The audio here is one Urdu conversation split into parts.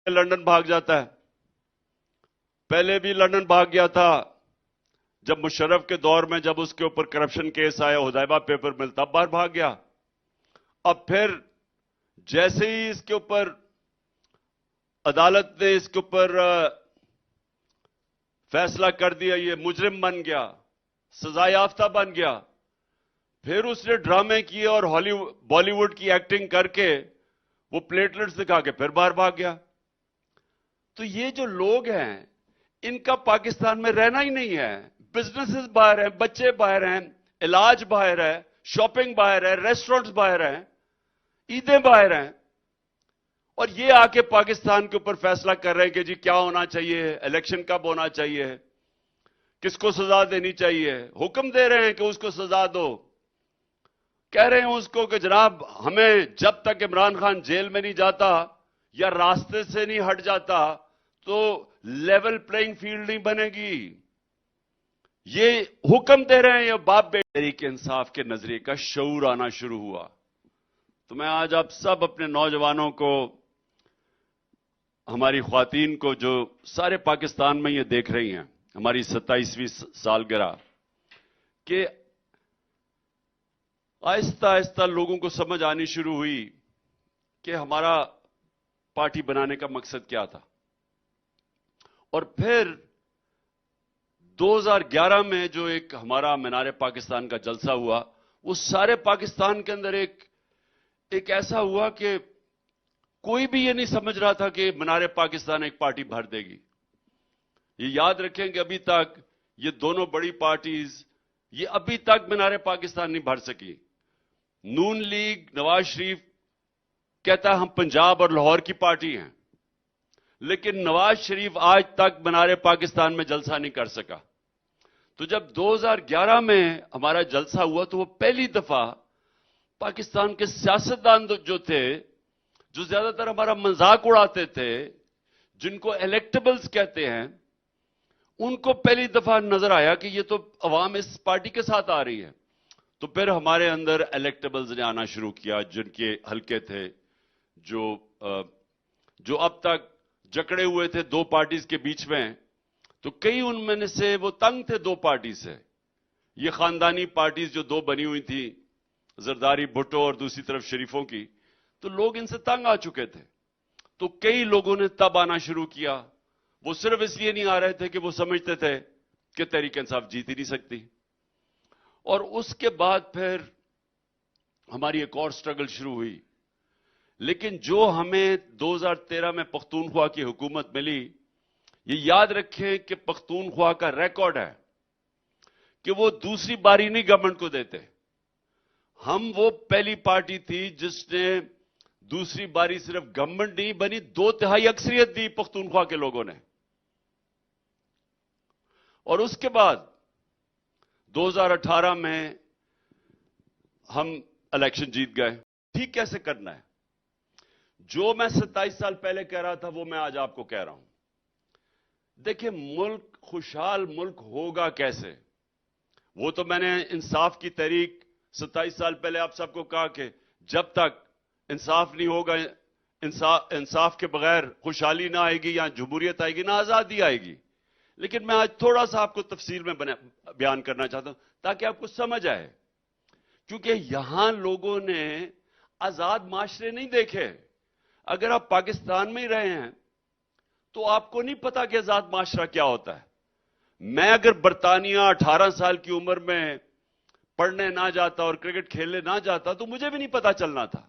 لندن بھاگ جاتا ہے. پہلے بھی لندن بھاگ گیا تھا جب مشرف کے دور میں، جب اس کے اوپر کرپشن کیس آیا، حدیبہ پیپر مل، تب باہر بھاگ گیا. اب پھر جیسے ہی اس کے اوپر عدالت نے اس کے اوپر فیصلہ کر دیا، یہ مجرم بن گیا، سزا یافتہ بن گیا، پھر اس نے ڈرامے کیے اور بالی ووڈ کی ایکٹنگ کر کے وہ پلیٹلٹس دکھا کے پھر باہر بھاگ گیا. تو یہ جو لوگ ہیں ان کا پاکستان میں رہنا ہی نہیں ہے. بزنسز باہر ہیں، بچے باہر ہیں، علاج باہر ہے، شاپنگ باہر ہے، ریسٹورنٹس باہر ہیں، عیدیں باہر ہیں، اور یہ آ کے پاکستان کے اوپر فیصلہ کر رہے ہیں کہ جی کیا ہونا چاہیے، الیکشن کب ہونا چاہیے، کس کو سزا دینی چاہیے. حکم دے رہے ہیں کہ اس کو سزا دو. کہہ رہے ہیں اس کو کہ جناب ہمیں جب تک عمران خان جیل میں نہیں جاتا یا راستے سے نہیں ہٹ جاتا تو لیول پلینگ فیلڈ نہیں بنے گی. یہ حکم دے رہے ہیں یہ باپ بیٹے. تحریک انصاف کے نظریے کا شعور آنا شروع ہوا. تو میں آج آپ سب اپنے نوجوانوں کو، ہماری خواتین کو جو سارے پاکستان میں یہ دیکھ رہی ہیں، ہماری 27ویں سالگرہ، کہ آہستہ آہستہ لوگوں کو سمجھ آنی شروع ہوئی کہ ہمارا پارٹی بنانے کا مقصد کیا تھا. اور پھر 2011 میں جو ایک ہمارا مینار پاکستان کا جلسہ ہوا، وہ سارے پاکستان کے اندر ایک ایسا ہوا کہ کوئی بھی یہ نہیں سمجھ رہا تھا کہ مینار پاکستان ایک پارٹی بھر دے گی. یہ یاد رکھیں کہ ابھی تک یہ دونوں بڑی پارٹیز یہ ابھی تک مینار پاکستان نہیں بھر سکی. نون لیگ نواز شریف کہتا ہے ہم پنجاب اور لاہور کی پارٹی ہیں، لیکن نواز شریف آج تک مینار پاکستان میں جلسہ نہیں کر سکا. تو جب 2011 میں ہمارا جلسہ ہوا تو وہ پہلی دفعہ پاکستان کے سیاستدان جو تھے، جو زیادہ تر ہمارا مذاق اڑاتے تھے، جن کو الیکٹیبلز کہتے ہیں، ان کو پہلی دفعہ نظر آیا کہ یہ تو عوام اس پارٹی کے ساتھ آ رہی ہے. تو پھر ہمارے اندر الیکٹیبلز نے آنا شروع کیا، جن کے حلقے تھے، جو اب تک جکڑے ہوئے تھے دو پارٹیز کے بیچ میں. تو کئی ان میں سے وہ تنگ تھے دو پارٹی سے. یہ خاندانی پارٹیز جو دو بنی ہوئی تھی، زرداری بھٹو اور دوسری طرف شریفوں کی، تو لوگ ان سے تنگ آ چکے تھے. تو کئی لوگوں نے تب آنا شروع کیا. وہ صرف اس لیے نہیں آ رہے تھے کہ وہ سمجھتے تھے کہ تحریک انصاف جیت ہی نہیں سکتی. اور اس کے بعد پھر ہماری ایک اور سٹرگل شروع ہوئی. لیکن جو ہمیں 2013 میں پختونخوا کی حکومت ملی، یہ یاد رکھیں کہ پختونخوا کا ریکارڈ ہے کہ وہ دوسری باری نہیں گورنمنٹ کو دیتے. ہم وہ پہلی پارٹی تھی جس نے دوسری باری صرف گورنمنٹ نہیں بنی، 2/3 اکثریت دی پختونخوا کے لوگوں نے. اور اس کے بعد 2018 میں ہم الیکشن جیت گئے. ٹھیک کیسے کرنا ہے؟ جو میں 27 سال پہلے کہہ رہا تھا وہ میں آج آپ کو کہہ رہا ہوں. دیکھیں ملک خوشحال ملک ہوگا کیسے؟ وہ تو میں نے انصاف کی تحریک 27 سال پہلے آپ سب کو کہا کہ جب تک انصاف نہیں ہوگا، انصاف کے بغیر خوشحالی نہ آئے گی، یا جمہوریت آئے گی، نہ آزادی آئے گی. لیکن میں آج تھوڑا سا آپ کو تفصیل میں بیان کرنا چاہتا ہوں تاکہ آپ کو سمجھ آئے. کیونکہ یہاں لوگوں نے آزاد معاشرے نہیں دیکھے. اگر آپ پاکستان میں ہی رہے ہیں تو آپ کو نہیں پتا کہ آزاد معاشرہ کیا ہوتا ہے. میں اگر برطانیہ 18 سال کی عمر میں پڑھنے نہ جاتا اور کرکٹ کھیلنے نہ جاتا تو مجھے بھی نہیں پتا چلنا تھا.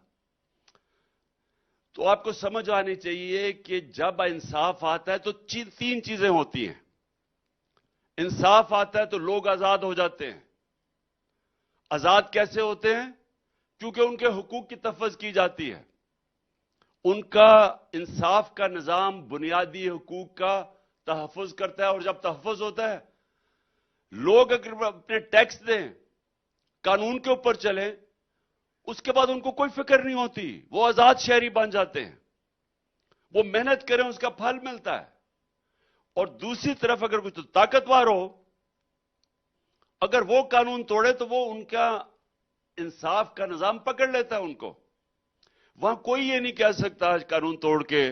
تو آپ کو سمجھ آنی چاہیے کہ جب انصاف آتا ہے تو 3 چیزیں ہوتی ہیں. انصاف آتا ہے تو لوگ آزاد ہو جاتے ہیں. آزاد کیسے ہوتے ہیں؟ کیونکہ ان کے حقوق کی تفویض کی جاتی ہے. ان کا انصاف کا نظام بنیادی حقوق کا تحفظ کرتا ہے، اور جب تحفظ ہوتا ہے، لوگ اگر اپنے ٹیکس دیں، قانون کے اوپر چلیں، اس کے بعد ان کو کوئی فکر نہیں ہوتی، وہ آزاد شہری بن جاتے ہیں. وہ محنت کریں اس کا پھل ملتا ہے. اور دوسری طرف اگر کوئی طاقتور ہو، اگر وہ قانون توڑے تو وہ ان کا انصاف کا نظام پکڑ لیتا ہے ان کو. وہاں کوئی یہ نہیں کہہ سکتا قانون توڑ کے